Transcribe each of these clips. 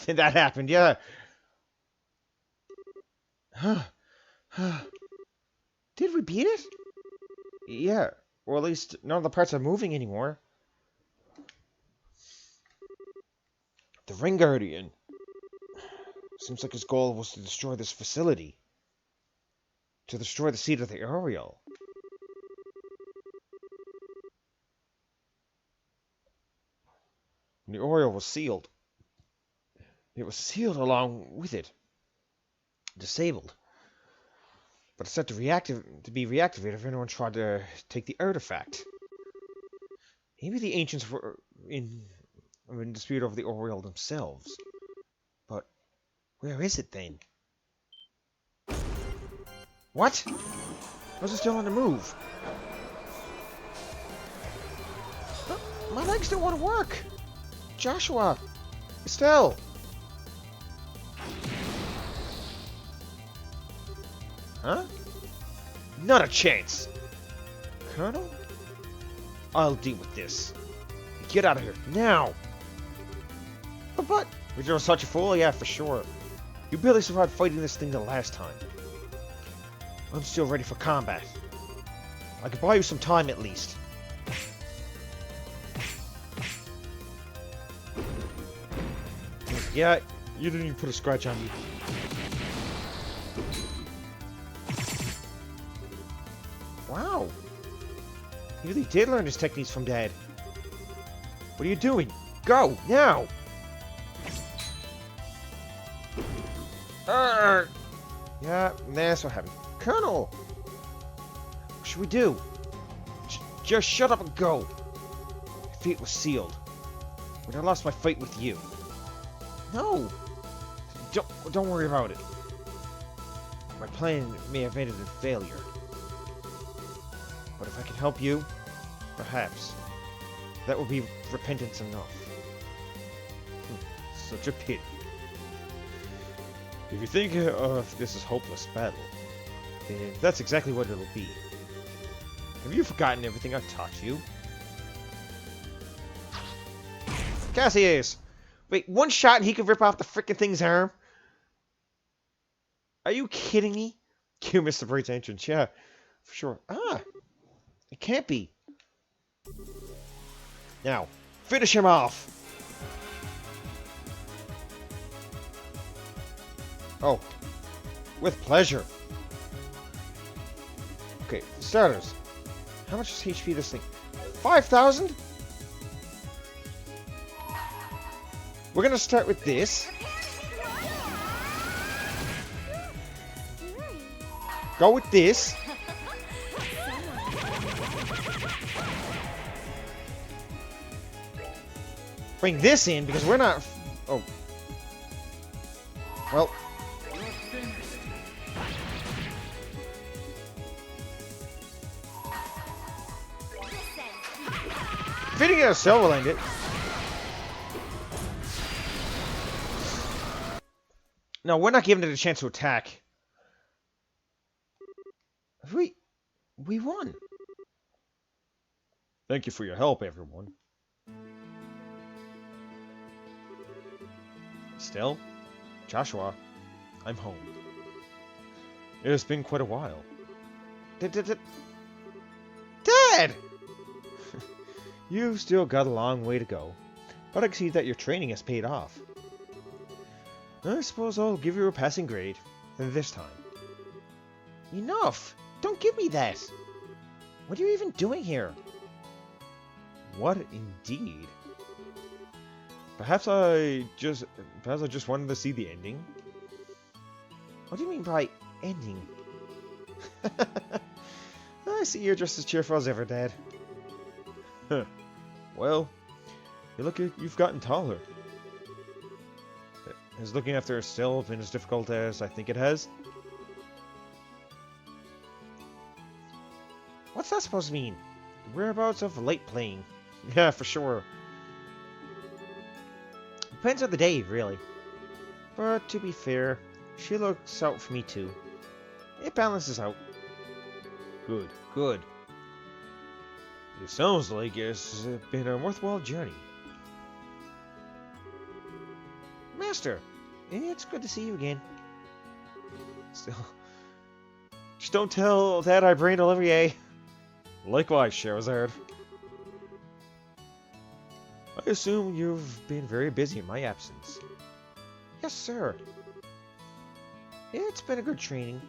That happened, yeah. Did we beat it? Yeah. Or at least none of the parts are moving anymore. The Ring Guardian. Seems like his goal was to destroy this facility. To destroy the seat of the Oriole. And the Oriole was sealed. It was sealed along with it. Disabled. But it's set to be reactivated if anyone tried to take the artifact. Maybe the ancients were in dispute over the Oriole themselves. But where is it then? What? Was it still on the move? My legs don't want to work. Joshua, Estelle. Huh? Not a chance. Colonel? I'll deal with this. Get out of here, now! But, you're such a fool? Yeah, for sure. You barely survived fighting this thing the last time. I'm still ready for combat. I could buy you some time at least. Yeah, you didn't even put a scratch on me. Wow. He really did learn his techniques from Dad. What are you doing? Go, now! Yeah, that's what happened. Colonel! What should we do? Just shut up and go. My fate was sealed. When I lost my fight with you. No! Don't worry about it. My plan may have ended in failure. But if I can help you, perhaps. That would be repentance enough. Such a pity. If you think of this as hopeless battle, then that's exactly what it'll be. Have you forgotten everything I've taught you? Cassius! Wait, one shot and he could rip off the frickin' thing's arm? Are you kidding me? You missed the Bright's entrance, yeah. For sure. Ah! It can't be. Now, finish him off! Oh. With pleasure. Okay, starters. How much is HP this thing? 5,000? We're gonna start with this. Go with this. Bring this in because we're not. Oh. Well. Fitting a Silverland it. No, we're not giving it a chance to attack. We won. Thank you for your help, everyone. Still, Joshua, I'm home. It has been quite a while. Dad! You've still got a long way to go, but I can see that your training has paid off. I suppose I'll give you a passing grade, this time. Enough! Don't give me that! What are you even doing here? What indeed? Perhaps I just wanted to see the ending. What do you mean by ending? I see you're just as cheerful as ever, Dad. Huh. Well, you look like you've gotten taller. Has looking after Estelle been as difficult as I think it has? What's that supposed to mean? The whereabouts of light playing. Yeah, for sure. Depends on the day, really. But to be fair, she looks out for me too. It balances out. Good, good. It sounds like it's been a worthwhile journey. Master, it's good to see you again. Still, just don't tell Dad I brained Olivier. Likewise, Charizard. I assume you've been very busy in my absence. Yes, sir. It's been a good training.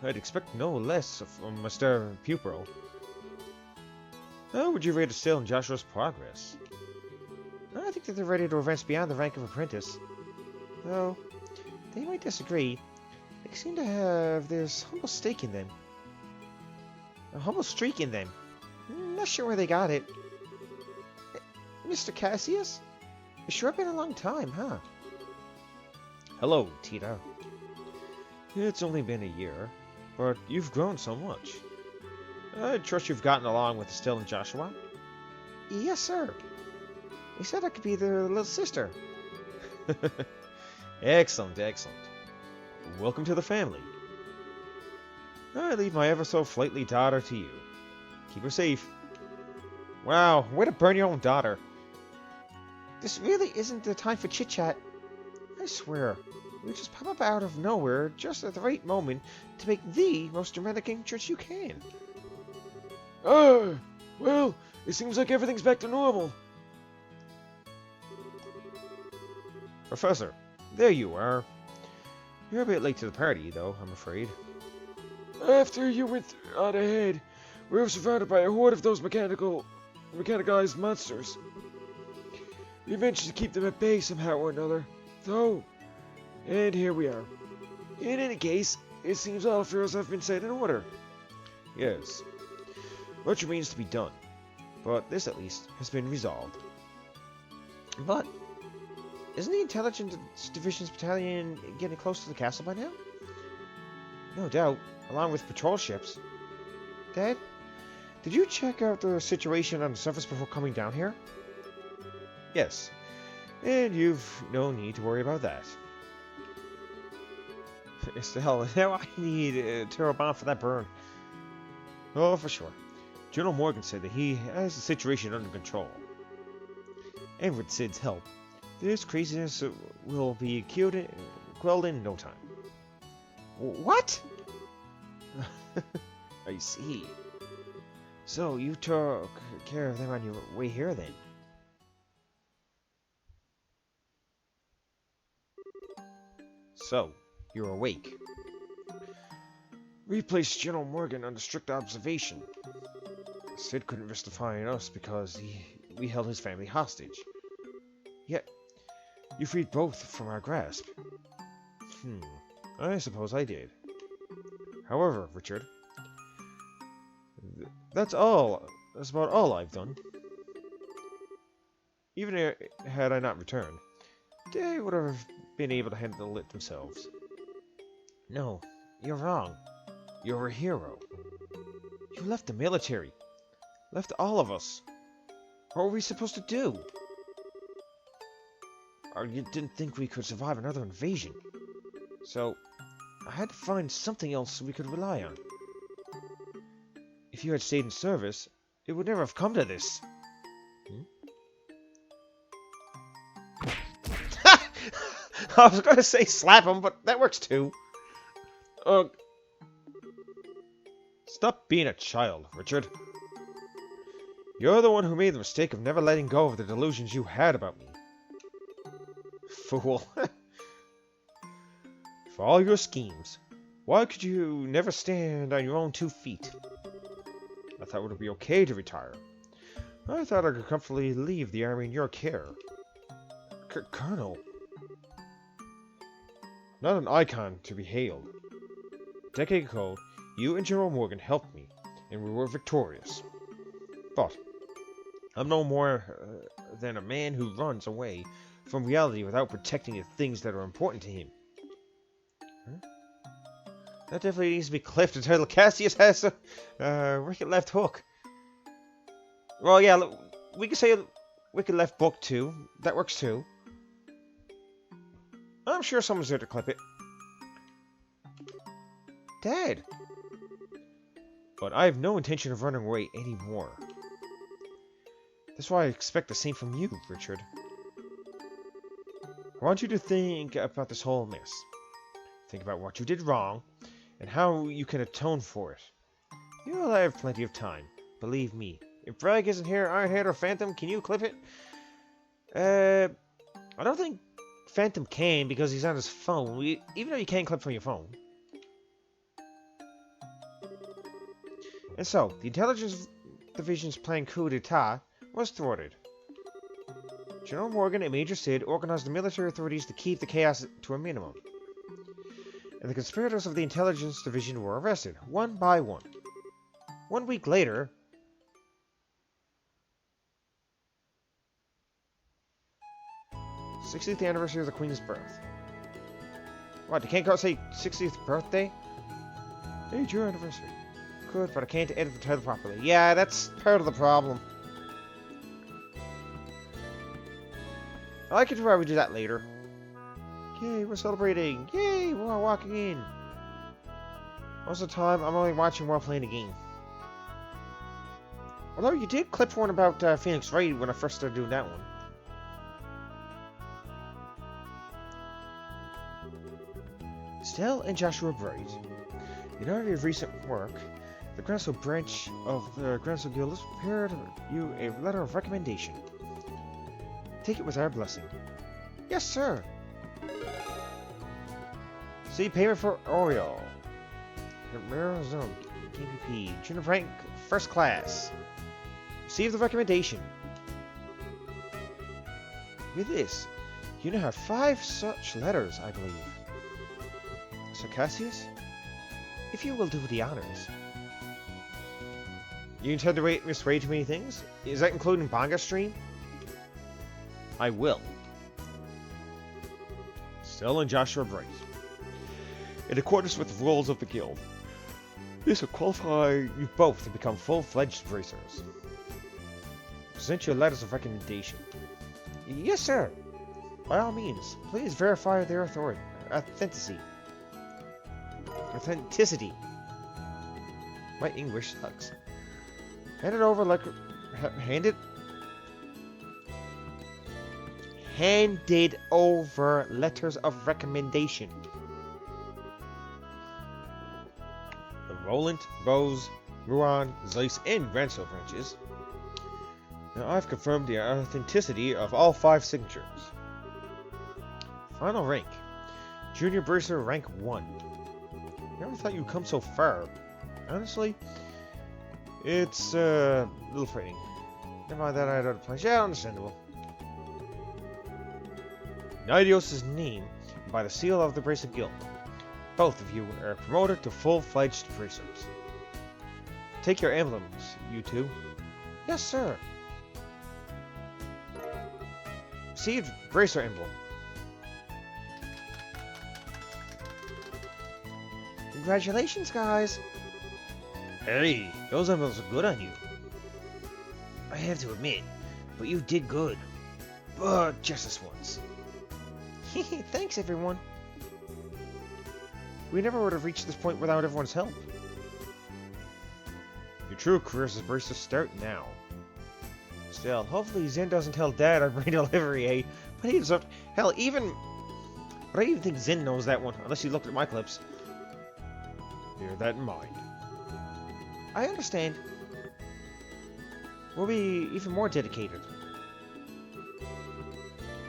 I'd expect no less from a star pupil. How would you rate Estelle and Joshua's progress? I think that they're ready to advance beyond the rank of apprentice. Though, they might disagree. They seem to have this humble stake in them. A humble streak in them. Not sure where they got it. Mr. Cassius? It's sure been a long time, huh? Hello, Tita. It's only been a year, but you've grown so much. I trust you've gotten along with Estelle and Joshua? Yes, sir. They said I could be their little sister. Excellent, excellent. Welcome to the family. I leave my ever-so-flightly daughter to you. Keep her safe. Wow, way to burn your own daughter. This really isn't the time for chit-chat. I swear, you just pop up out of nowhere just at the right moment to make the most dramatic entrance you can. Well, it seems like everything's back to normal. Professor, there you are. You're a bit late to the party, though, I'm afraid. After you went on ahead, we were surrounded by a horde of those mechanicalized monsters. We managed to keep them at bay somehow or another, though, and here we are. In any case, it seems all affairs have been set in order. Yes. Much remains to be done, but this at least has been resolved. But isn't the Intelligence Division's battalion getting close to the castle by now? No doubt, along with patrol ships. Dad, did you check out the situation on the surface before coming down here? Yes, and you've no need to worry about that. Estelle, now I need a turbo bomb for that burn. Oh, for sure. General Morgan said that he has the situation under control. And with Sid's help, this craziness will be quelled in no time. What? I see. So you took care of them on your way here then? So, you're awake. We placed General Morgan under strict observation. Sid couldn't risk defying us because we held his family hostage. Yet, you freed both from our grasp. I suppose I did. However, Richard, that's about all I've done. Even had I not returned, they would have been able to handle it themselves. No, you're wrong. You're a hero. You left the military. Left all of us. What were we supposed to do? Or you didn't think we could survive another invasion. So, I had to find something else we could rely on. If you had stayed in service, it would never have come to this. I was going to say slap him, but that works too. Stop being a child, Richard. You're the one who made the mistake of never letting go of the delusions you had about me. Fool. For all your schemes, why could you never stand on your own 2 feet? I thought it would be okay to retire. I thought I could comfortably leave the army in your care. Colonel. Not an icon to be hailed. A decade ago, you and General Morgan helped me, and we were victorious. But I'm no more than a man who runs away from reality without protecting the things that are important to him. That definitely needs to be clipped until Cassius has a wicked left hook. Well, yeah, we could say wicked left book too. That works too. I'm sure someone's there to clip it. Dad! But I have no intention of running away anymore. That's why I expect the same from you, Richard. I want you to think about this whole mess. Think about what you did wrong, and how you can atone for it. You'll have plenty of time, believe me. If Bragg isn't here, Ironhead or Phantom, can you clip it? I don't think Phantom can because he's on his phone, even though you can clip from your phone. And so, the Intelligence Division's planned coup d'etat was thwarted. General Morgan and Major Sid organized the military authorities to keep the chaos to a minimum. And the conspirators of the Intelligence Division were arrested, one by one. 1 week later, 60th anniversary of the Queen's birth. What, you can't go say 60th birthday? Hey, it's your anniversary. Good, but I can't edit the title properly. Yeah, that's part of the problem. I could probably do that later. Yay, we're celebrating. Yay, we're all walking in. Most of the time, I'm only watching while playing the game. Although you did clip one about Phoenix Wright when I first started doing that one. Stell and Joshua Bright. In honor of recent work, the Grasso branch of the Grasso Guild has prepared you a letter of recommendation. Take it with our blessing. Yes, sir. See, payment for Oreo. Rare Zone, KPP, junior rank, first class. Receive the recommendation. With this, you now have 5 such letters, I believe. Sir Cassius, if you will do the honors. You intend to miss way too many things? Is that including Banga Stream? I will. Stell and Joshua Bright. In accordance with the rules of the guild, this will qualify you both to become full-fledged bracers. Present your letters of recommendation. Yes, sir. By all means, please verify their authenticity. Authenticity. My English sucks. Hand it over like handed over letters of recommendation. The Roland, Bose, Ruan, Zeiss, and Ranso branches. Now I've confirmed the authenticity of all 5 signatures. Final rank. Junior Bracer rank 1. Never thought you'd come so far. Honestly, it's a little frightening. Never mind that I had other plans. Yeah, understandable. Nidios' name by the seal of the Bracer Guild. Both of you are promoted to full-fledged bracers. Take your emblems, you two. Yes, sir. Receive bracer emblem. Congratulations, guys. Hey, those emblems are good on you. I have to admit, but you did good. But just this once. Thanks, everyone. We never would have reached this point without everyone's help. Your true careers as bracers start now. Still, hopefully Zen doesn't tell Dad I'm bringing delivery, eh? But he deserved. Hell, even. But I even think Zen knows that one, unless he looked at my clips. Bear that in mind. I understand. We'll be even more dedicated.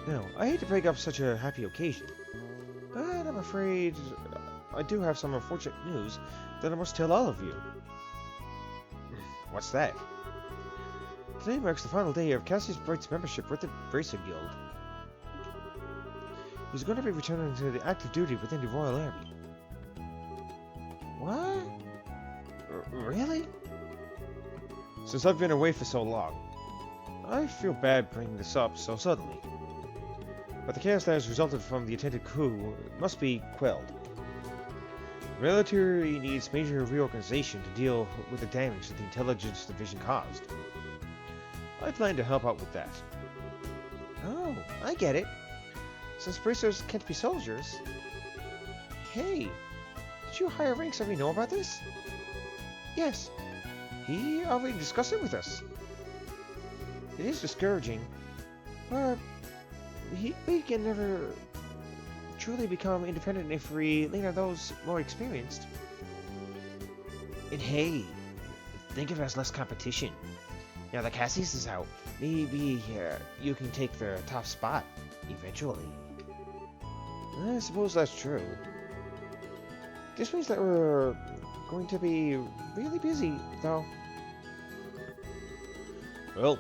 Now, I hate to break up such a happy occasion, but I'm afraid I do have some unfortunate news that I must tell all of you. What's that? Today marks the final day of Cassius Bright's membership with the Bracer Guild. He's going to be returning to the active duty within the Royal Army. What? Really? Since I've been away for so long, I feel bad bringing this up so suddenly. But the chaos that has resulted from the attempted coup must be quelled. The military needs major reorganization to deal with the damage that the Intelligence Division caused. I plan to help out with that. Oh, I get it. Since bracers can't be soldiers... Hey, did you higher ranks already know about this? Yes, he already discussed it with us. It is discouraging, but we can never truly become independent if we lean on those more experienced. And hey, think of it as less competition. Now that Cassius is out, maybe you can take the top spot eventually. I suppose that's true. This means that we're going to be really busy, though. Well,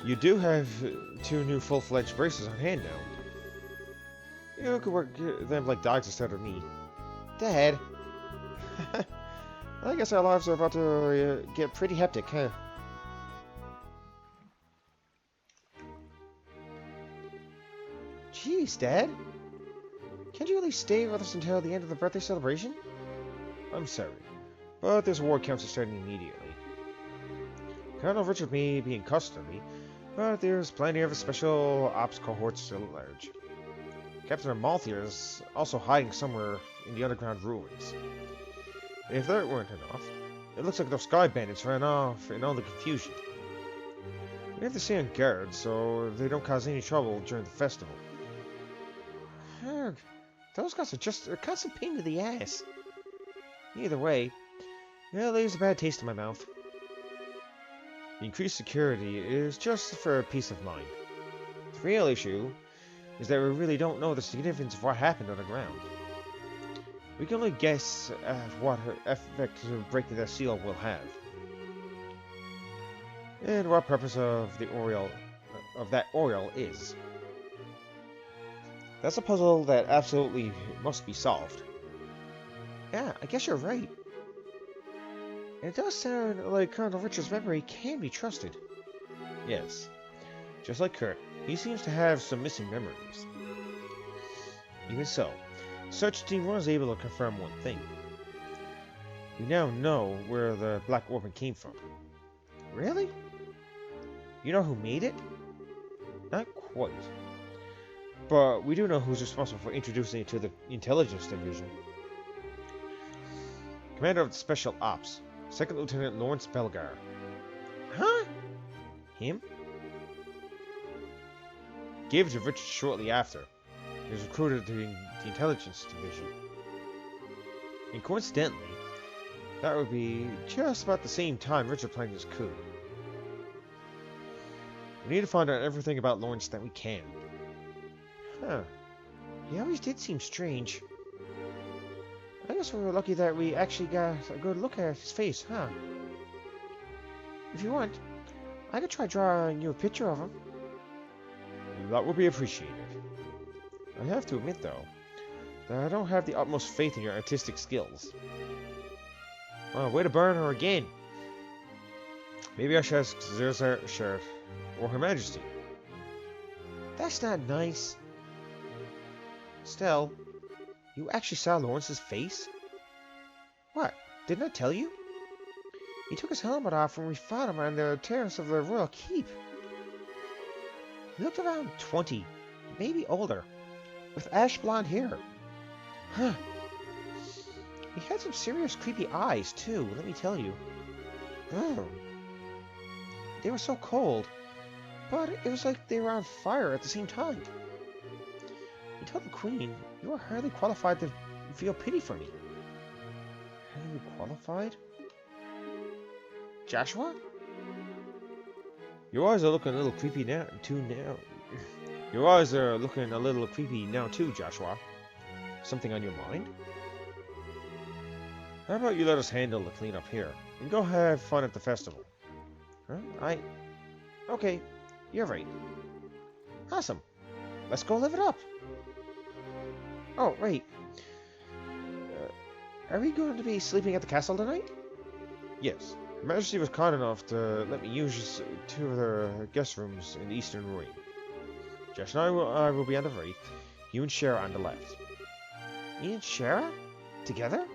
you do have 2 new full-fledged braces on hand now. You could work them like dogs instead of me. Dad! I guess our lives are about to get pretty hectic, huh? Jeez, Dad! Can't you at least stay with us until the end of the birthday celebration? I'm sorry, but this war council starting immediately. Colonel Richard may be in custody, but there's plenty of special ops cohorts still at large. Captain Amalthea is also hiding somewhere in the underground ruins. If that weren't enough, it looks like those sky bandits ran off in all the confusion. We have to stay on guard so they don't cause any trouble during the festival. Ugh, those guys are just a constant pain in the ass. Either way, it leaves a bad taste in my mouth. The increased security is just for peace of mind. The real issue is that we really don't know the significance of what happened underground. We can only guess at what effect breaking that seal will have, and what purpose of the that Oriole is. That's a puzzle that absolutely must be solved. Yeah, I guess you're right. It does sound like Colonel Richard's memory can be trusted. Yes. Just like Kurt, he seems to have some missing memories. Even so, search team was able to confirm one thing. We now know where the Black Orphan came from. Really? You know who made it? Not quite. But we do know who's responsible for introducing it to the Intelligence Division. Commander of the Special Ops, 2nd Lieutenant Lawrence Belgar. Huh? Him? Gave it to Richard shortly after. He was recruited to the Intelligence Division. And coincidentally, that would be just about the same time Richard planned his coup. We need to find out everything about Lawrence that we can. Huh. He always did seem strange. I guess we were lucky that we actually got a good look at his face, huh? If you want, I could try drawing you a picture of him. That would be appreciated. I have to admit, though, that I don't have the utmost faith in your artistic skills. Well, way to burn her again. Maybe I should ask Zerzar or Her Majesty. That's not nice. Stell, you actually saw Lawrence's face? What? Didn't I tell you? He took his helmet off when we fought him on the terrace of the Royal Keep. He looked around 20, maybe older, with ash blonde hair. Huh. He had some serious creepy eyes, too, let me tell you. Oh. They were so cold, but it was like they were on fire at the same time. He told the Queen, you are hardly qualified to feel pity for me. Hardly qualified? Joshua? Your eyes are looking a little creepy now, Your eyes are looking a little creepy now, too, Joshua. Something on your mind? How about you let us handle the cleanup here, and go have fun at the festival? Huh? Okay, you're right. Awesome. Let's go live it up. Oh, wait. Are we going to be sleeping at the castle tonight? Yes. Her Majesty was kind enough to let me use 2 of their guest rooms in the eastern wing. Josh and I will be on the right, you and Shara on the left. Me and Shara? Together?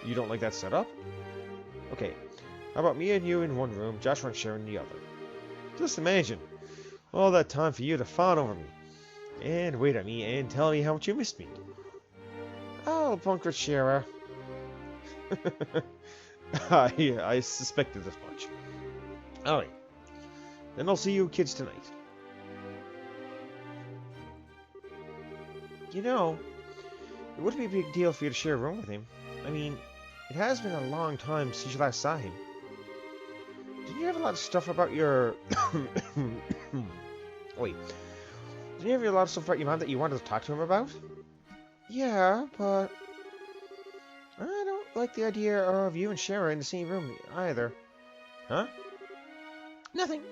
You don't like that setup? Okay, how about me and you in one room, Joshua and Shara in the other? Just imagine, all that time for you to fawn over me, and wait at me and tell me how much you missed me. I'll bunk with Shara. I suspected as much. Alright, then I'll see you kids tonight. You know, it wouldn't be a big deal for you to share a room with him. I mean, it has been a long time since you last saw him. Didn't you have a lot of stuff about your... Wait. Didn't you have a lot of stuff about your mom that you wanted to talk to him about? Yeah, but... I don't like the idea of you and Shara in the same room either. Huh? Nothing.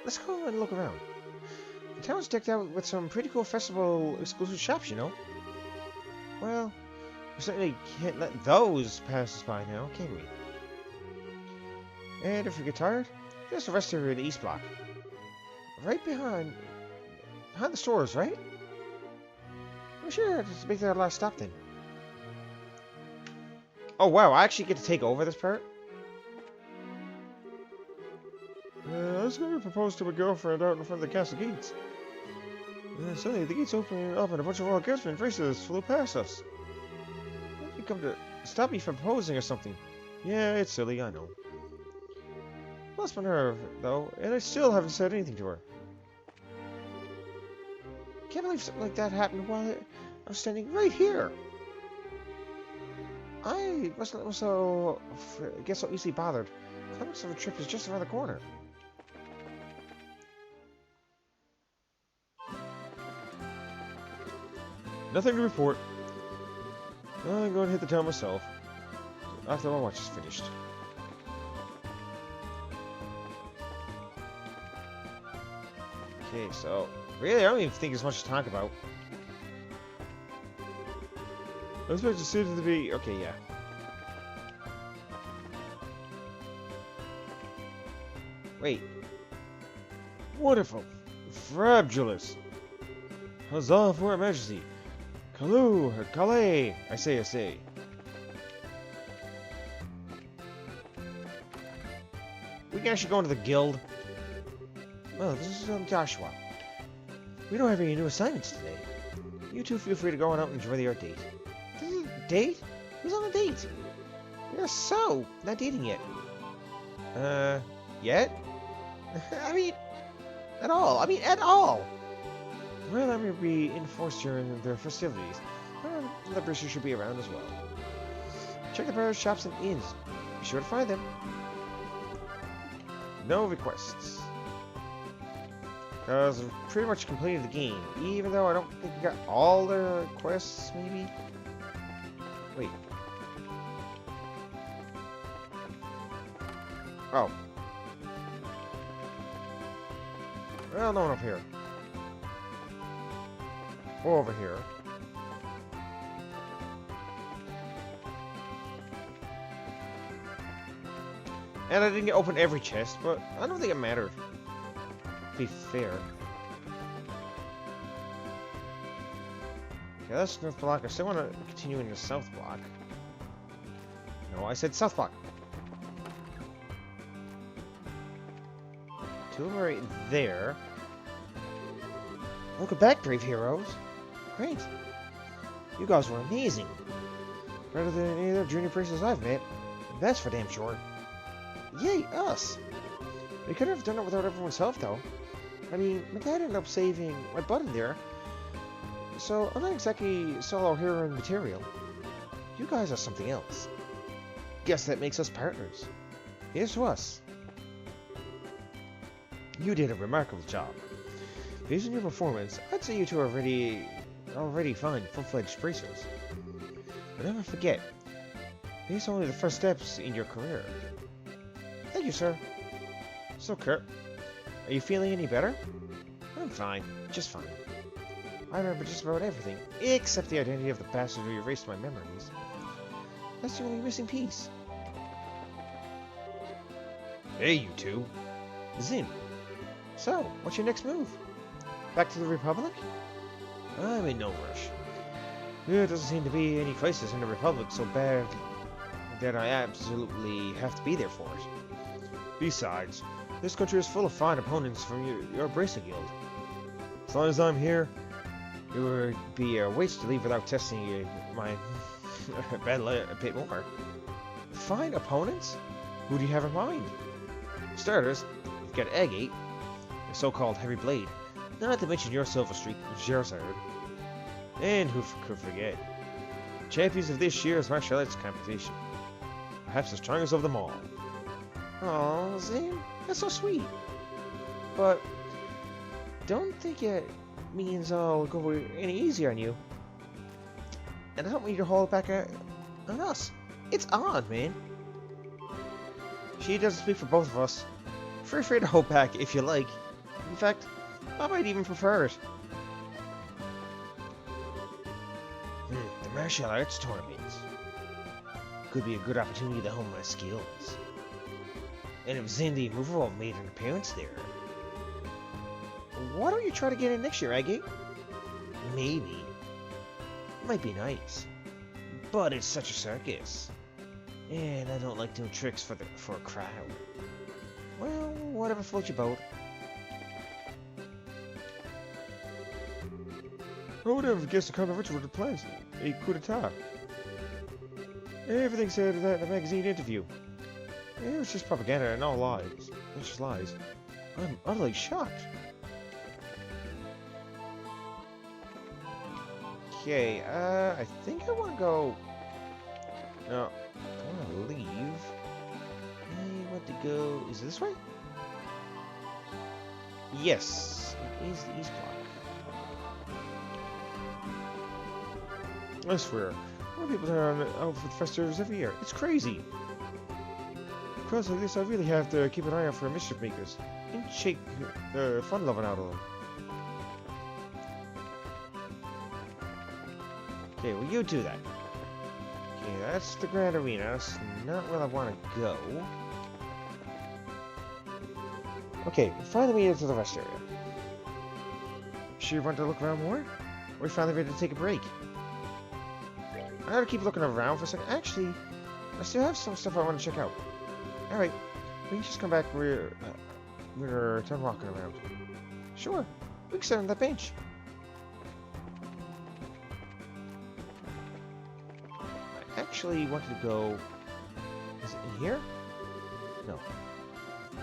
Let's go and look around. The town's decked out with some pretty cool festival exclusive shops, you know. Well, we certainly can't let those pass us by now, can we? And if you get tired, there's the rest of the East Block. Right behind the stores, right? We're sure to make that our last stop then. Oh wow, I actually get to take over this part? I was going to propose to my girlfriend out in front of the castle gates. Suddenly the gates open up and a bunch of royal guardsmen racers flew past us. You come to stop me from proposing or something. Yeah, it's silly, I know. Lost my nerve, though, and I still haven't said anything to her. Can't believe something like that happened while I was standing right here. I mustn't get so easily bothered. The climax of a trip is just around the corner. Nothing to report. I'm going to hit the town myself after my watch is finished. Okay, so really, I don't even think there's much to talk about. I was supposed to suit to be okay, yeah. Wait. Wonderful. Fabulous. Huzzah for Her Majesty. Kalu, or Calais, I say. We can actually go into the guild. Well, this is Joshua. We don't have any new assignments today. You two feel free to go on out and enjoy your date. This is a date? Who's on a date? You're so not dating yet. Yet? I mean, at all. Well, I will be enforced during their festivities. The British should be around as well. Check the various shops and inns. Be sure to find them. No requests. Because I've pretty much completed the game, even though I don't think we got all the quests, maybe? Wait. Oh. Well, no one up here. Or over here. And I didn't get open every chest, but I don't think it mattered. To be fair. Okay, that's North Block. I still want to continue in the South Block. No, I said South Block. Two of them right there. Welcome back, brave heroes. Great. You guys were amazing. Better than any other junior princess I've met. That's for damn sure. Yay, us! We could have done it without everyone's help, though. I mean, my dad ended up saving my butt in there. So, I'm not exactly solo hero material. You guys are something else. Guess that makes us partners. Here's to us. You did a remarkable job. Based on your performance, I'd say you two are already fine, full-fledged racers. But never forget, these are only the first steps in your career. Thank you, sir. So, Kurt, are you feeling any better? I'm fine, just fine. I remember just about everything, except the identity of the bastard who erased my memories. That's the only missing piece. Hey, you two. Zin. So, what's your next move? Back to the Republic? I'm in no rush. There doesn't seem to be any crisis in the Republic so bad that I absolutely have to be there for it. Besides, this country is full of fine opponents from your Bracer Guild. As long as I'm here, it would be a waste to leave without testing my battle a bit more. Fine opponents? Who do you have in mind? For starters, you've got Agate, a so-called heavy blade, not to mention your Silver Streak, Gerzard. And who could forget? Champions of this year's martial arts competition. Perhaps the strongest of them all. Oh, Zane, that's so sweet. But don't think it means I'll go any easier on you. And I don't want you to hold back on us. It's on, man. She doesn't speak for both of us. Feel free to hold back if you like. In fact, I might even prefer it. The martial arts tournament could be a good opportunity to hone my skills. And if Zindy and Reverie made an appearance there, why don't you try to get in next year, Agate? Maybe. Might be nice. But it's such a circus. And I don't like doing tricks for a crowd. Well, whatever floats your boat. I would have guessed the controversial with the plans. A coup d'etat. Everything said that in the magazine interview. It was just propaganda and all lies. It's just lies. I'm utterly shocked. Okay, I think I want to go... No, I want to leave. I want to go... Is it this way? Yes, it is the east block. I swear, more people turn out for the festivals every year. It's crazy. Because like this, I really have to keep an eye out for mischief makers and shake the fun loving out of them. Okay, well you do that. Okay, that's the Grand Arena. That's not where I want to go. Okay, we finally made it to the rest area. Sure you want to look around more? Or we finally ready to take a break? I gotta keep looking around for a second. Actually, I still have some stuff I want to check out. Alright, we can just come back where we're done walking around. Sure, we can sit on that bench. I actually wanted to go... Is it in here? No.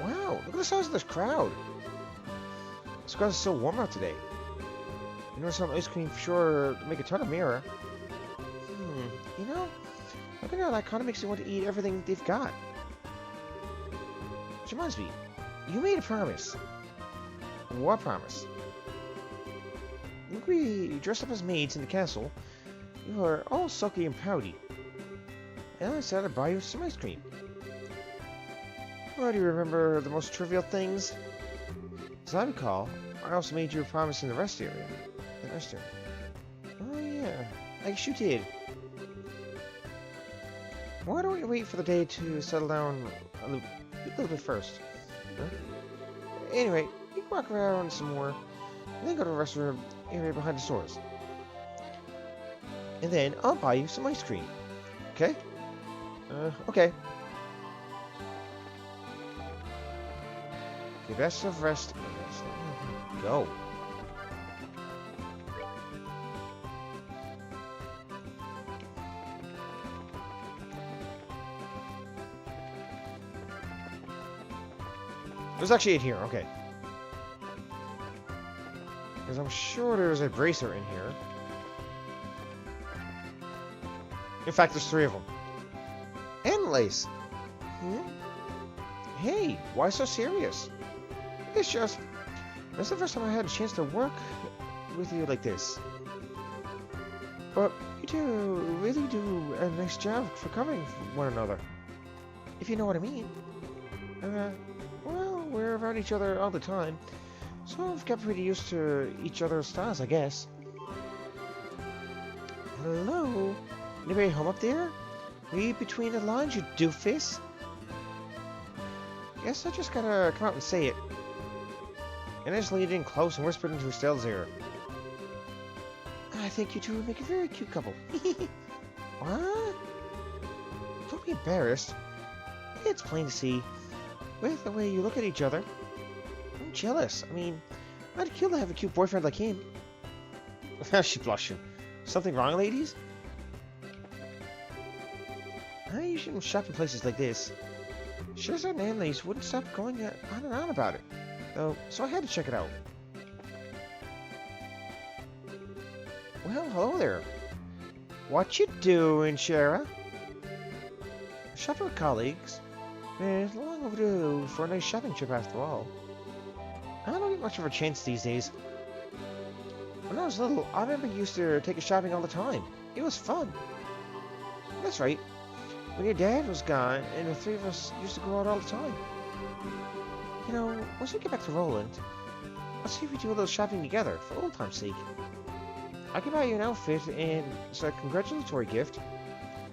Wow, look at the size of this crowd. It's because it's so warm out today. You know, some ice cream for sure to make a ton of mirror. You know, looking at that kind of makes me want to eat everything they've got. Which reminds me, you made a promise. What promise? Look, we dressed up as maids in the castle. You are all sulky and pouty. And I said I'd buy you some ice cream. Well, do you remember the most trivial things? As I recall, I also made you a promise in the rest area. The rest area. Oh yeah, I guess you did. Why don't we wait for the day to settle down a little bit first? Huh? Anyway, we can walk around some more, and then go to the restroom area behind the stores. And then I'll buy you some ice cream. Okay? Okay. Okay, that's the rest. Go. There's actually it here, okay. Because I'm sure there's a bracer in here. In fact, there's 3 of them. And lace. Hey, why so serious? It's just... That's the first time I had a chance to work with you like this. But you really do a nice job for covering one another. If you know what I mean. Well, we're around each other all the time, so I've got pretty used to each other's styles, I guess. Hello? Anybody home up there? Read between the lines, you doofus. Guess I just gotta come out and say it. And I just leaned in close and whispered into Estelle's ear. I think you two would make a very cute couple. What? Don't be embarrassed. It's plain to see. With the way you look at each other. I'm jealous. I mean, I'd kill to have a cute boyfriend like him. She's blushing. Something wrong, ladies? You shouldn't shop in places like this. Sure as certain ladies wouldn't stop going on and on about it. Though, so I had to check it out. Well, hello there. What you doing, Shara? Shopping with colleagues? It's long overdue for a nice shopping trip after all. I don't get much of a chance these days. When I was little, I remember used to take us shopping all the time. It was fun. That's right. When your dad was gone, and the three of us used to go out all the time. You know, once we get back to Roland, let's see if we do a little shopping together, for old time's sake. I can buy you an outfit and it's a congratulatory gift.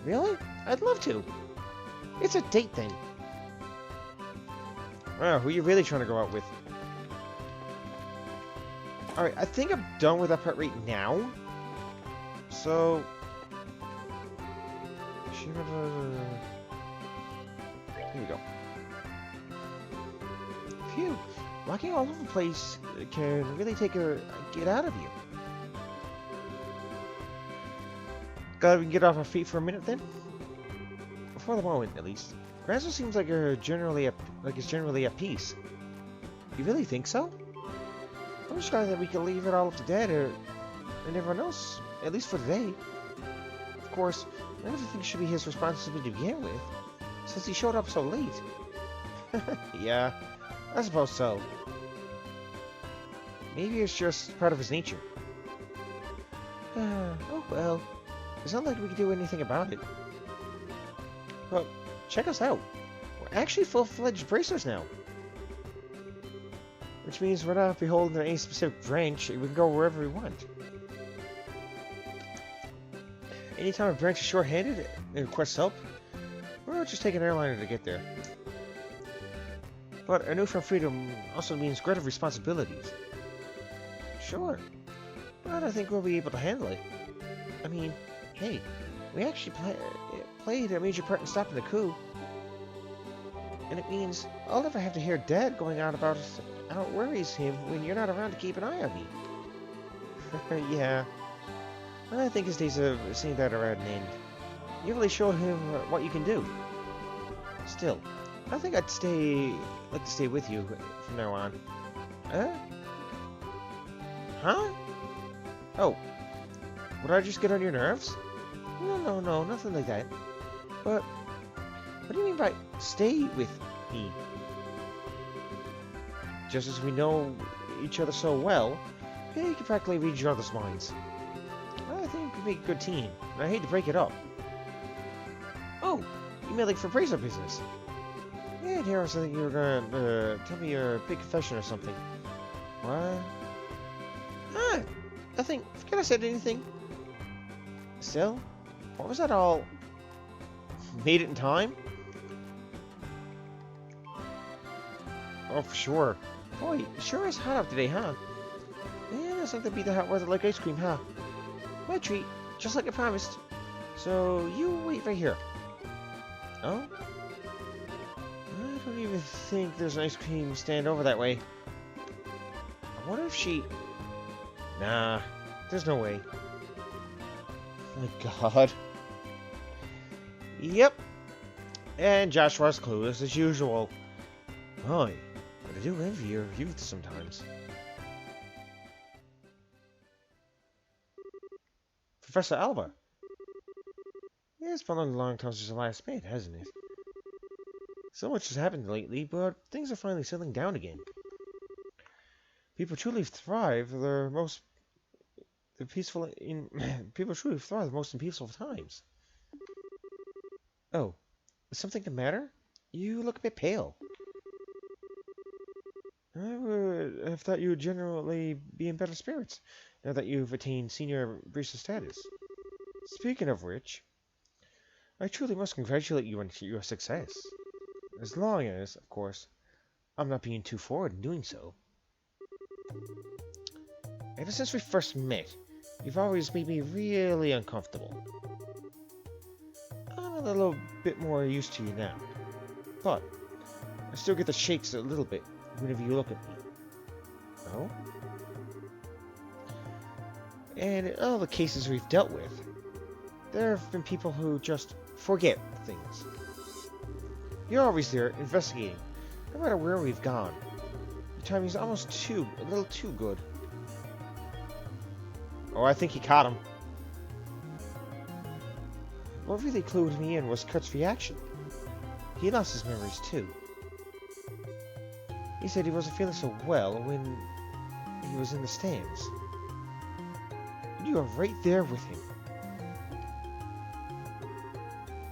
Really? I'd love to. It's a date then. Wow, who are you really trying to go out with? Alright, I think I'm done with that part right now. So... Here we go. Phew. Walking all over the place can really take a get out of you. Glad we can get off our feet for a minute then? For the moment, at least. Ranzo seems like it's generally at peace. You really think so? I'm just glad that we can leave it all up to Dad and everyone else, at least for today. Of course, everything should be his responsibility to begin with, since he showed up so late. Yeah, I suppose so. Maybe it's just part of his nature. Oh well. It's not like we can do anything about it. But check us out. We're actually full-fledged bracers now. Which means we're not beholden to any specific branch. We can go wherever we want. Anytime a branch is short-handed and requests help, we'll just take an airliner to get there. But our newfound freedom also means greater responsibilities. Sure, but I think we'll be able to handle it. I mean, hey, we actually played a major part in stopping the coup. And it means I'll never have to hear Dad going on about how it worries him when you're not around to keep an eye on me. Yeah, I think his days of seeing that are at an end. You really showed him what you can do. Still, I think I'd like to stay with you from now on. Huh? Oh, would I just get on your nerves? No, nothing like that. But, what do you mean by stay with me? Just as we know each other so well, you can practically read each other's minds. I think we make a good team, and I hate to break it up. Oh, you mean like for bracer business? Yeah, here I was thinking you were gonna tell me your big confession or something. What? Ah, nothing. Forget I said anything. Still, what was that all? Made it in time? Oh, for sure. Boy, it sure is hot out today, huh? Yeah, there's something to beat the hot weather like ice cream, huh? My treat, just like I promised. So, you wait right here. Oh? I don't even think there's an ice cream stand over that way. I wonder if she... Nah, there's no way. My god. Yep. And Joshua's clueless as usual. Boy, but I do envy your youth sometimes. Professor Alba. Yeah, it's been a long time since the last met, hasn't it? So much has happened lately, but things are finally settling down again. People truly thrive the people truly thrive the most in peaceful times. Oh, is something the matter? You look a bit pale. I would have thought you would generally be in better spirits, now that you've attained senior barista status. Speaking of which, I truly must congratulate you on your success. As long as, of course, I'm not being too forward in doing so. Ever since we first met, you've always made me really uncomfortable. I'm a little bit more used to you now, but I still get the shakes a little bit whenever you look at me. Oh? And in all the cases we've dealt with, there have been people who just forget things. You're always there, investigating, no matter where we've gone. Your timing's almost a little too good. Oh, I think he caught him. What really clued me in was Kurt's reaction. He lost his memories too. He said he wasn't feeling so well when he was in the stands. You were right there with him.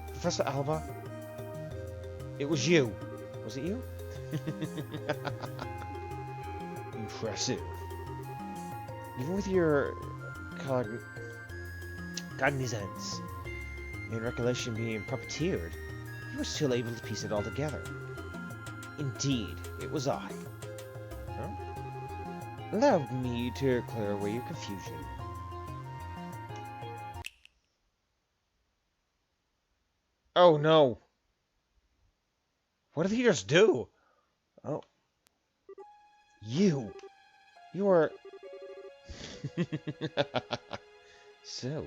Professor Alba? It was you. Was it you? Impressive. Even with your cognizance and recollection being puppeteered, you were still able to piece it all together. Indeed, it was I. Huh? Allow me to clear away your confusion. Oh no! What did he just do? Oh. You are... So,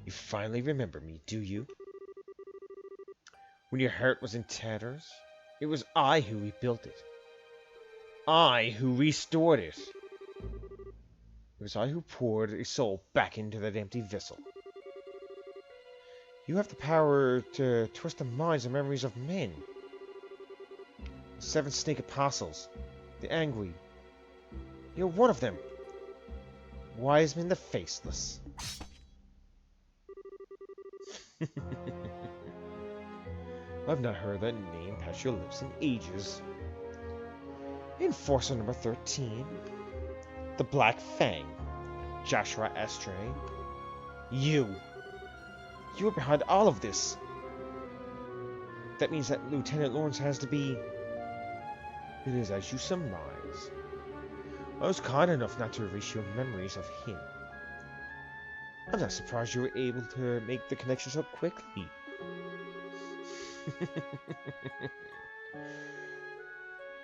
you finally remember me, do you? When your heart was in tatters, it was I who rebuilt it. I who restored it. It was I who poured a soul back into that empty vessel. You have the power to twist the minds and memories of men. The 7 snake apostles, the angry. You're one of them. Wiseman the Faceless. I've not heard that name pass your lips in ages. Enforcer number 13. The Black Fang. Joshua Astray. You. You are behind all of this. That means that Lieutenant Lawrence has to be... It is as you surmise. I was kind enough not to erase your memories of him. I'm not surprised you were able to make the connection so quickly.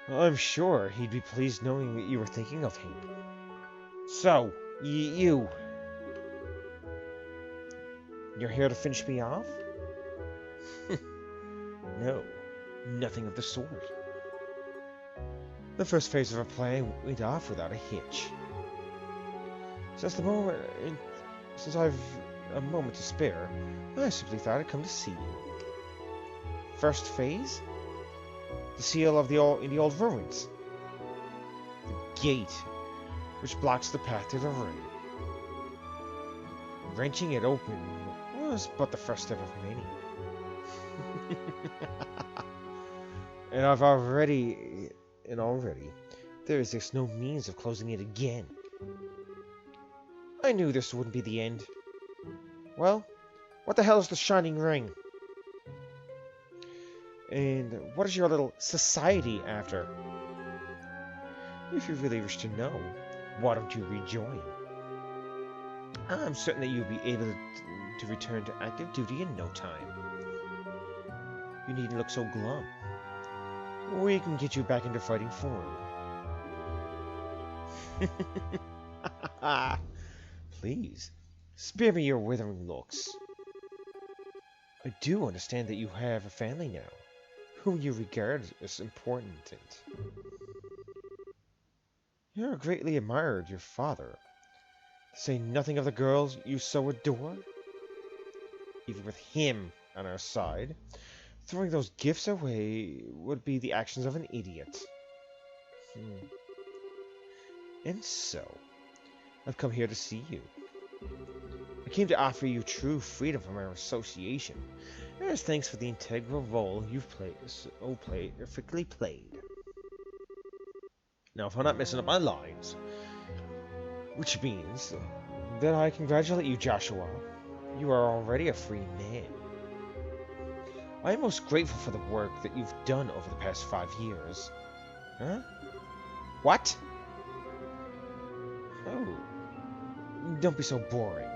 I'm sure he'd be pleased knowing that you were thinking of him. So, you're here to finish me off? No, nothing of the sort. The first phase of our plan went off without a hitch. Since I've a moment to spare, I simply thought I'd come to see you. First phase? The seal of the old ruins. The gate, which blocks the path to the ring. Wrenching it open was but the first step of many. And already, there is just no means of closing it again. I knew this wouldn't be the end. Well, what the hell is the Shining Ring? And what is your little society after? If you really wish to know, why don't you rejoin? I'm certain that you'll be able to return to active duty in no time. You needn't look so glum. We can get you back into fighting form. Please, spare me your withering looks. I do understand that you have a family now, whom you regard as important. You greatly admired your father, to say nothing of the girls you so adore. Even with him on our side, throwing those gifts away would be the actions of an idiot. And so, I've come here to see you. I came to offer you true freedom from our association, as thanks for the integral role you've perfectly played. Now, if I'm not messing up my lines, which means that I congratulate you, Joshua. You are already a free man. I am most grateful for the work that you've done over the past 5 years. Huh? What? Oh. Don't be so boring.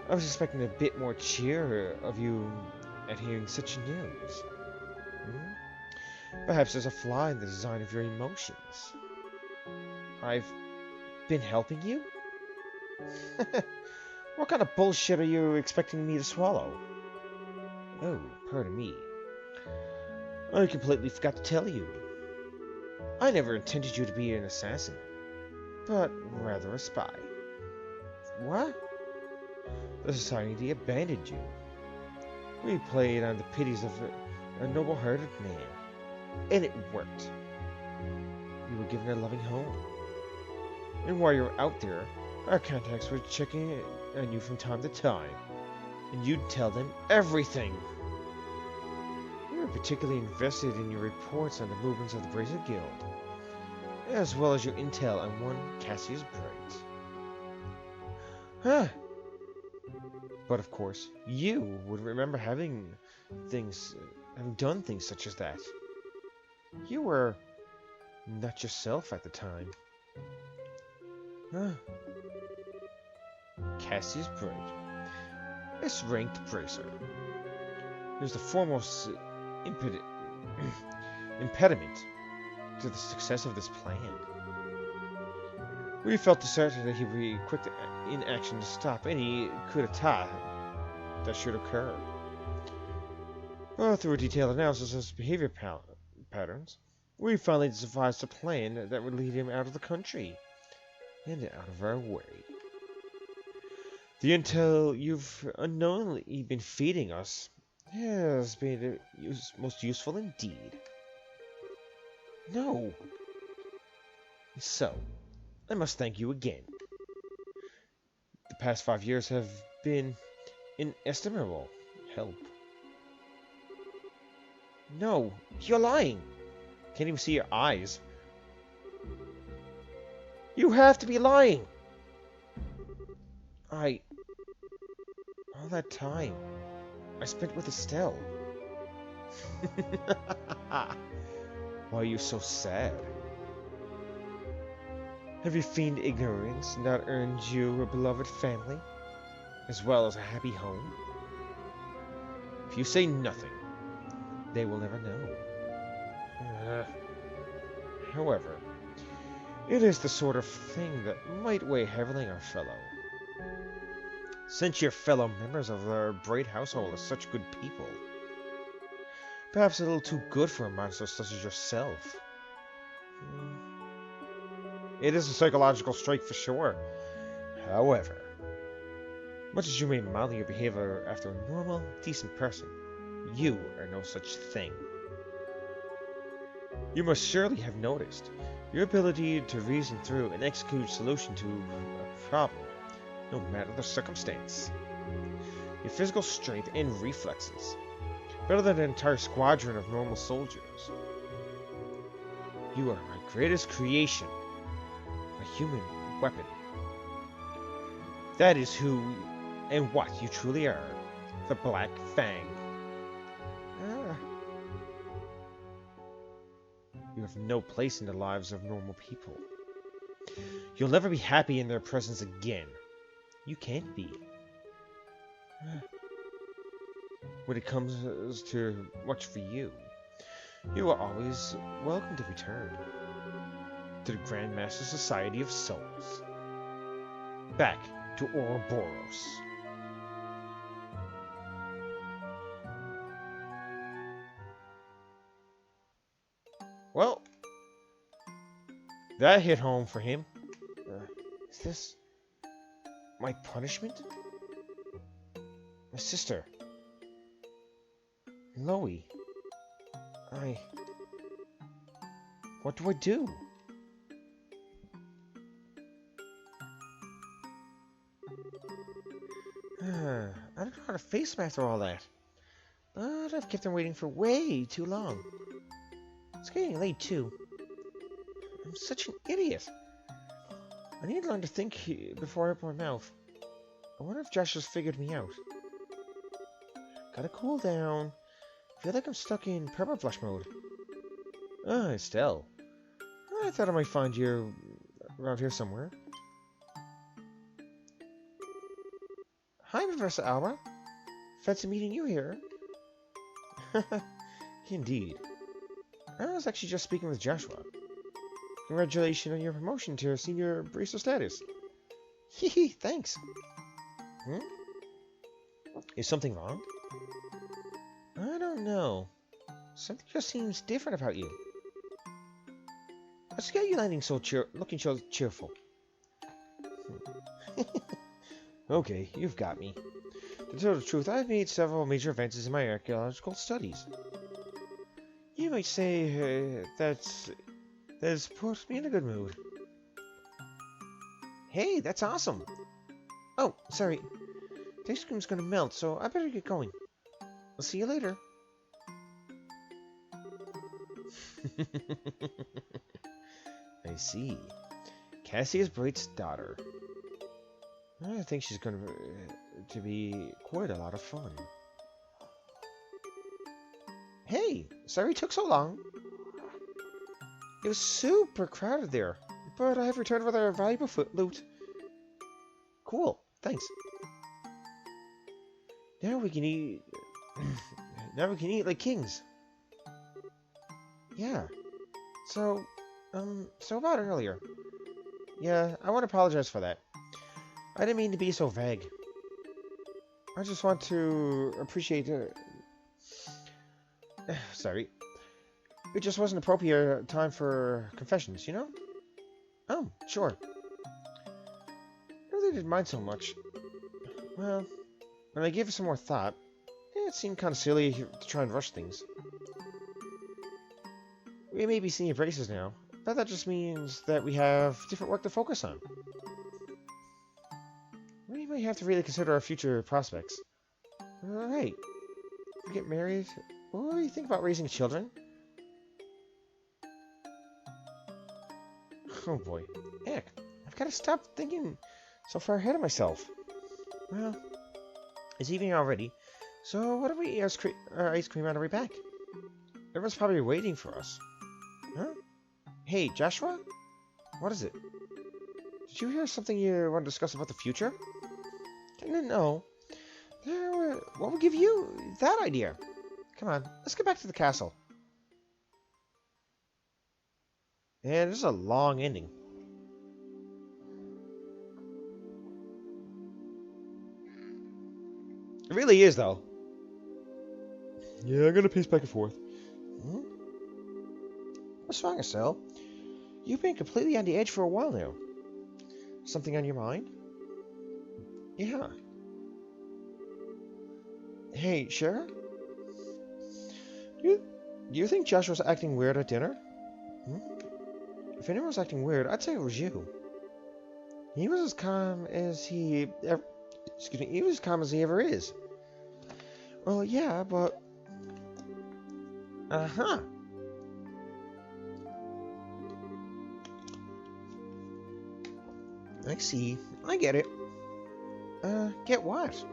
I was expecting a bit more cheer of you at hearing such news. Perhaps there's a flaw in the design of your emotions. I've been helping you? What kind of bullshit are you expecting me to swallow? Oh, pardon me. I completely forgot to tell you. I never intended you to be an assassin, but rather a spy. What? The society abandoned you. We played on the pities of a noble-hearted man, and it worked. You were given a loving home. And while you were out there, our contacts were checking on you from time to time, and you'd tell them everything. We were particularly invested in your reports on the movements of the Bracer Guild, as well as your intel on one Cassius Bright. Huh. But of course, you would remember having done things such as that. You were not yourself at the time. Huh. Cassius Bright, S-ranked bracer. He was the foremost impediment to the success of this plan. We felt certain that he would be quick in action to stop any coup d'etat that should occur. Well, through a detailed analysis of his behavior patterns, we finally devised a plan that would lead him out of the country and out of our way. The intel you've unknowingly been feeding us has been most useful indeed. No. So, I must thank you again. The past 5 years have been inestimable help. No, you're lying. Can't even see your eyes. You have to be lying. All that time I spent with Estelle. Why are you so sad? Have your fiend ignorance not earned you a beloved family, as well as a happy home? If you say nothing, they will never know. However, it is the sort of thing that might weigh heavily on our fellow. Since your fellow members of our Bright household are such good people, perhaps a little too good for a monster such as yourself. It is a psychological strike for sure. However, much as you may model your behavior after a normal, decent person, you are no such thing. You must surely have noticed your ability to reason through and execute a solution to a problem, no matter the circumstance. Your physical strength and reflexes, better than an entire squadron of normal soldiers. You are my greatest creation, a human weapon. That is who and what you truly are, the Black Fang. You have no place in the lives of normal people. You'll never be happy in their presence again. You can't be. When it comes to much for you, you are always welcome to return to the Grandmaster Society of Souls. Back to Ouroboros. Well, that hit home for him. Is this my punishment? My sister, Loie. What do I do? I don't know how to face him after all that. But I've kept him waiting for way too long. It's getting late, too. I'm such an idiot. I need to learn to think before I open my mouth. I wonder if Josh has figured me out. Gotta cool down. Feel like I'm stuck in perma-flush mode. Estelle. I thought I might find you around here somewhere. Hi, Professor Alba. Fancy meeting you here. Indeed. I was actually just speaking with Joshua. Congratulations on your promotion to senior bracer status. Hee, thanks. Is something wrong? I don't know. Something just seems different about you. What's got you landing so looking so cheerful? Okay, you've got me. To tell the truth, I've made several major advances in my archaeological studies. You might say that's put me in a good mood. Hey, that's awesome! Oh, sorry. The ice cream's gonna melt, so I better get going. I'll see you later. I see. Cassius Bright's daughter. I think she's going to be quite a lot of fun. Hey, sorry it took so long. It was super crowded there, but I have returned with our valuable loot. Cool, thanks. Now we can eat. Now we can eat like kings. Yeah. So about earlier. Yeah, I want to apologize for that. I didn't mean to be so vague. I just want to appreciate sorry. It just wasn't appropriate time for confessions, you know? Oh, sure. I really didn't mind so much. Well, when I gave it some more thought, it seemed kind of silly to try and rush things. We may be senior braces now, but that just means that we have different work to focus on. We may have to really consider our future prospects. Alright. We get married. What do you think about raising children? Oh boy. Heck, I've got to stop thinking so far ahead of myself. Well, it's evening already, so what if we eat our ice cream on our way back? Everyone's probably waiting for us. Huh? Hey, Joshua? What is it? Did you hear something you want to discuss about the future? No. What would give you that idea? Come on, let's get back to the castle. And this is a long ending. It really is, though. Yeah, I'm gonna pace back and forth. Hmm? What's wrong, Estelle? You've been completely on the edge for a while now. Something on your mind? Yeah. Hey, Shara? Do you think Joshua's acting weird at dinner? Hmm? If anyone was acting weird, I'd say it was you. He was as calm as he ever... Excuse me, he was as calm as he ever is. Well, yeah, but... Uh-huh. I see. I get it. Get what?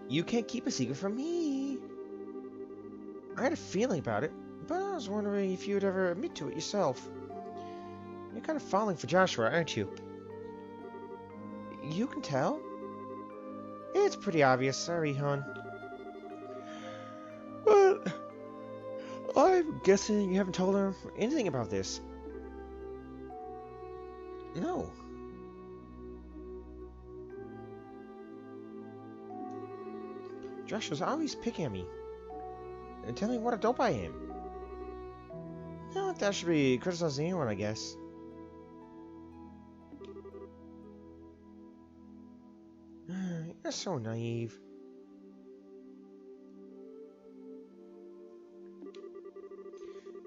You can't keep a secret from me. I had a feeling about it, but I was wondering if you'd ever admit to it yourself. You're kind of falling for Joshua, aren't you? You can tell? It's pretty obvious, sorry, hon. But I'm guessing you haven't told her anything about this. No. Joshua's always picking at me and telling me what a dope I am. Not that should be criticizing anyone, I guess. You're so naive.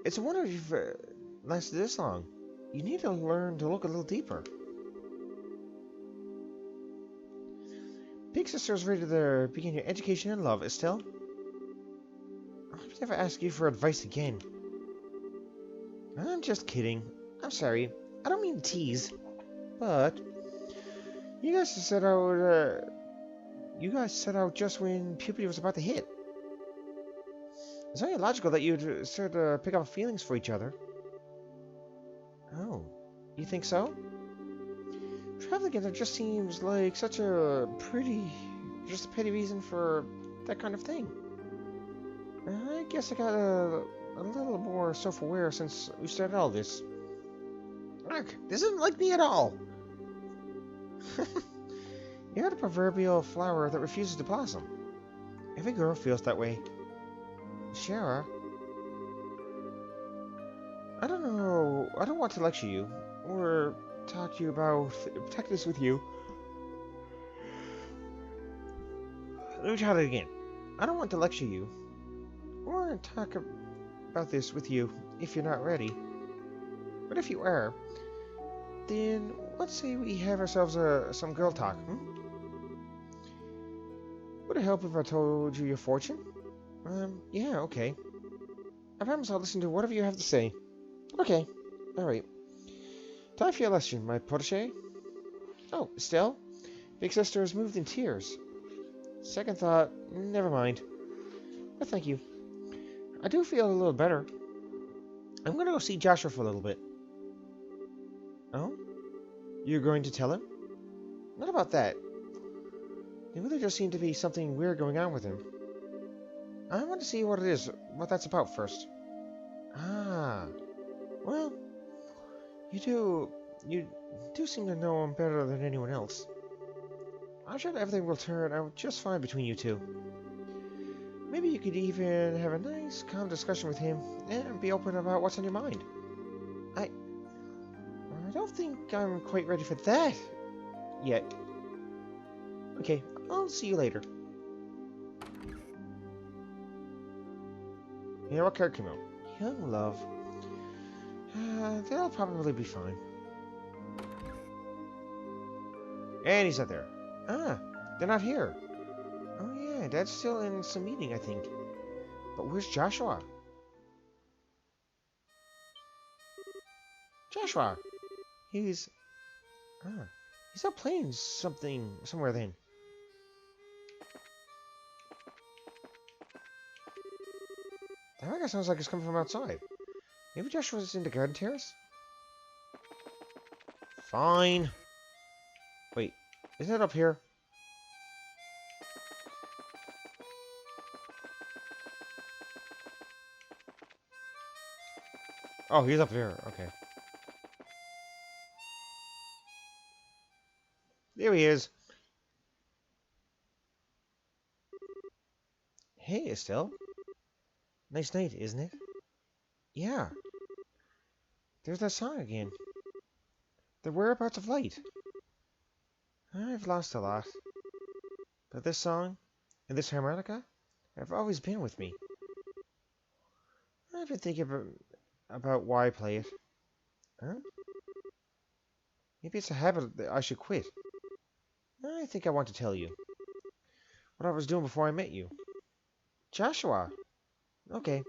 It's a wonder if you've lasted this long. You need to learn to look a little deeper. Big Sister's ready to begin your education in love, Estelle. I'll never ask you for advice again. I'm just kidding. I'm sorry. I don't mean to tease. But you guys set out just when puberty was about to hit. It's only logical that you'd start to pick up feelings for each other. Oh, you think so? Traveling together just seems like such a petty reason for that kind of thing. I guess I got a little more self-aware since we started all this. Look, this isn't like me at all. You're the proverbial flower that refuses to blossom. Every girl feels that way. Shara, I don't know. I don't want to lecture you or talk to you about this with you. let me try that again. I don't want to lecture you or talk about this with you if you're not ready. But if you are, then let's say we have ourselves some girl talk. Would it help if I told you your fortune? Yeah, okay. I promise I'll listen to whatever you have to say. Okay, alright. Time for your lesson, my protege. Oh, Estelle? Big sister has moved in tears. Second thought, never mind. But thank you. I do feel a little better. I'm gonna go see Joshua for a little bit. Oh? You're going to tell him? Not about that. There really does seem to be something weird going on with him. I want to see what it is, what that's about first. Ah. Well, you do seem to know him better than anyone else. I'm sure that everything will turn out just fine between you two. Maybe you could even have a nice, calm discussion with him and be open about what's on your mind. I don't think I'm quite ready for that yet. Okay, I'll see you later. Yeah, what card came out? Young love. They'll probably be fine. And he's not there. Ah, they're not here. Oh yeah, Dad's still in some meeting, I think. But where's Joshua? Joshua! He's out playing somewhere then. That record sounds like it's coming from outside. Maybe Joshua's in the garden terrace? Fine. Wait, isn't it up here? Oh, he's up here. Okay. There he is. Hey, Estelle. Nice night, isn't it? Yeah. There's that song again. The whereabouts of light. I've lost a lot. But this song and this harmonica have always been with me. I've been thinking about why I play it. Huh? Maybe it's a habit that I should quit. I think I want to tell you what I was doing before I met you. Joshua! Okay.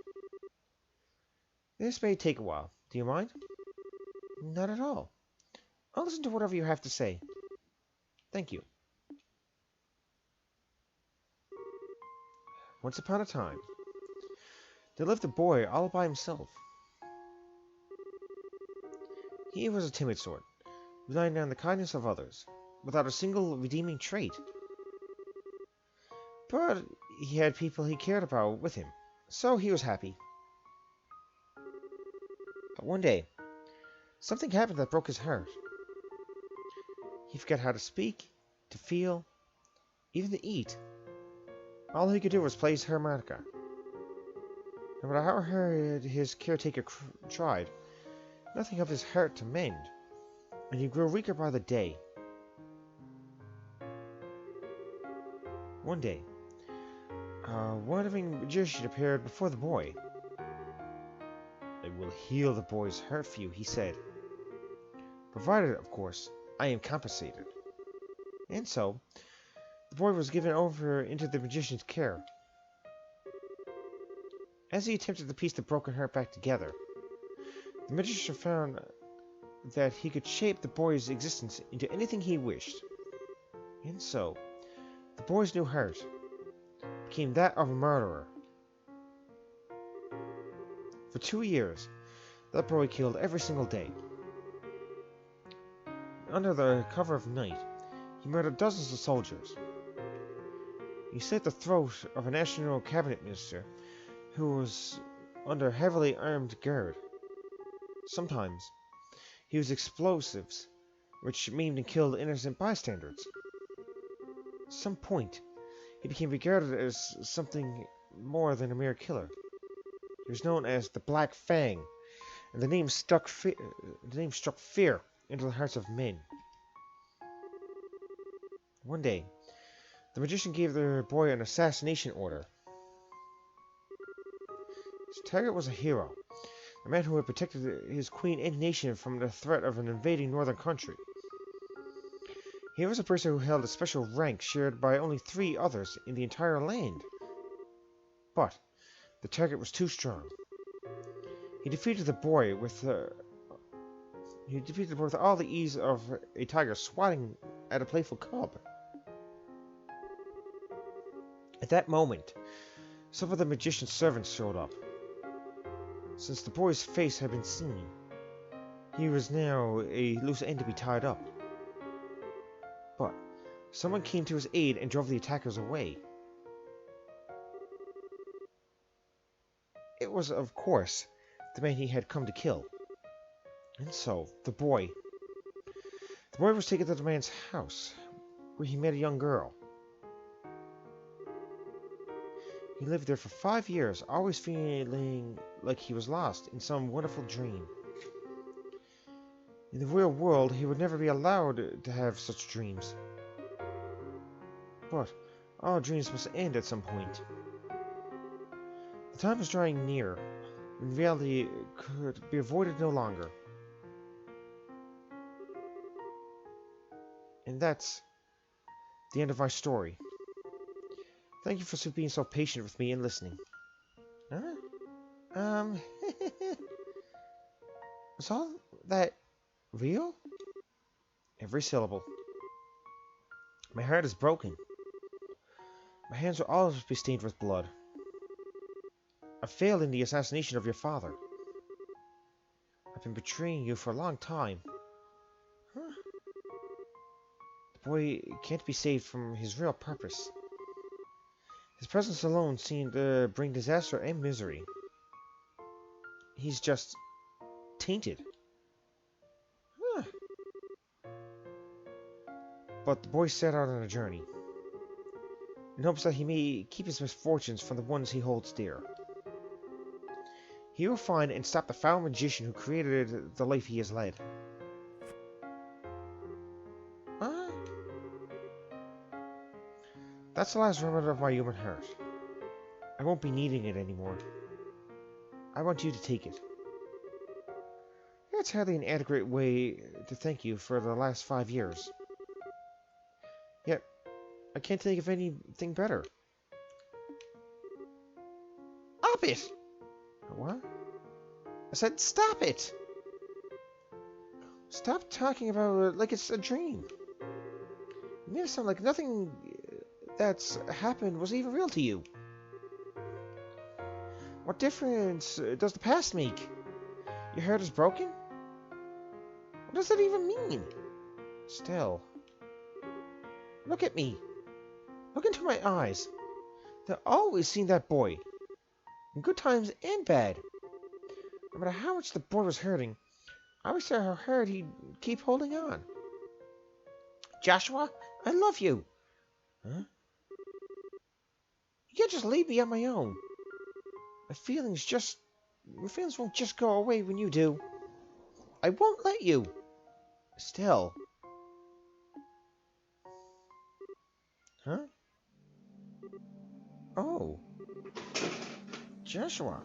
This may take a while. Do you mind? Not at all. I'll listen to whatever you have to say. Thank you. Once upon a time, there lived a boy all by himself. He was a timid sort, relying on the kindness of others, without a single redeeming trait. But he had people he cared about with him, so he was happy. But one day, something happened that broke his heart. He forgot how to speak, to feel, even to eat. All he could do was play his harmonica. No matter how hard his caretaker tried, nothing of his heart to mend, and he grew weaker by the day. One day, a wandering magician appeared before the boy. I will heal the boy's hurt for you, he said. Provided, of course, I am compensated. And so, the boy was given over into the magician's care. As he attempted to piece the broken heart back together, the magician found that he could shape the boy's existence into anything he wished. And so, the boy's new heart became that of a murderer. For 2 years, that boy killed every single day. Under the cover of night, he murdered dozens of soldiers. He slit the throat of a national cabinet minister who was under heavily armed guard. Sometimes, he used explosives, which maimed and killed innocent bystanders. At some point, he became regarded as something more than a mere killer. He was known as the Black Fang, and the name struck fear into the hearts of men. One day, The magician gave the boy an assassination order. His target was a hero, a man who had protected his queen and nation from the threat of an invading northern country. He was a person who held a special rank shared by only 3 others in the entire land. But the target was too strong. He defeated the boy with all the ease of a tiger swatting at a playful cub. At that moment, some of the magician's servants showed up. Since the boy's face had been seen, he was now a loose end to be tied up. But someone came to his aid and drove the attackers away. It was, of course, the man he had come to kill. And so, the boy was taken to the man's house, where he met a young girl. He lived there for 5 years, always feeling like he was lost in some wonderful dream. In the real world, he would never be allowed to have such dreams. But all dreams must end at some point. The time was drawing near, when reality could be avoided no longer. And that's the end of my story. Thank you for being so patient with me and listening. Huh? Was all that real? Every syllable. My heart is broken. My hands will always be stained with blood. I failed in the assassination of your father. I've been betraying you for a long time. Huh? The boy can't be saved from his real purpose. His presence alone seemed to bring disaster and misery. He's just tainted. Huh. But the boy set out on a journey, in hopes that he may keep his misfortunes from the ones he holds dear. He will find and stop the foul magician who created the life he has led. That's the last remnant of my human heart. I won't be needing it anymore. I want you to take it. That's hardly an adequate way to thank you for the last 5 years. Yet, I can't think of anything better. Stop it! What? I said stop it! Stop talking about it like it's a dream. You made it sound like nothing that's happened was even real to you. What difference does the past make? Your heart is broken? What does that even mean? Still. Look at me. Look into my eyes. They've always seen that boy. In good times and bad. No matter how much the boy was hurting, I always saw how hard he'd keep holding on. Joshua, I love you. Huh? You can't just leave me on my own. My feelings won't just go away when you do. I won't let you. Still. Huh? Oh. Joshua.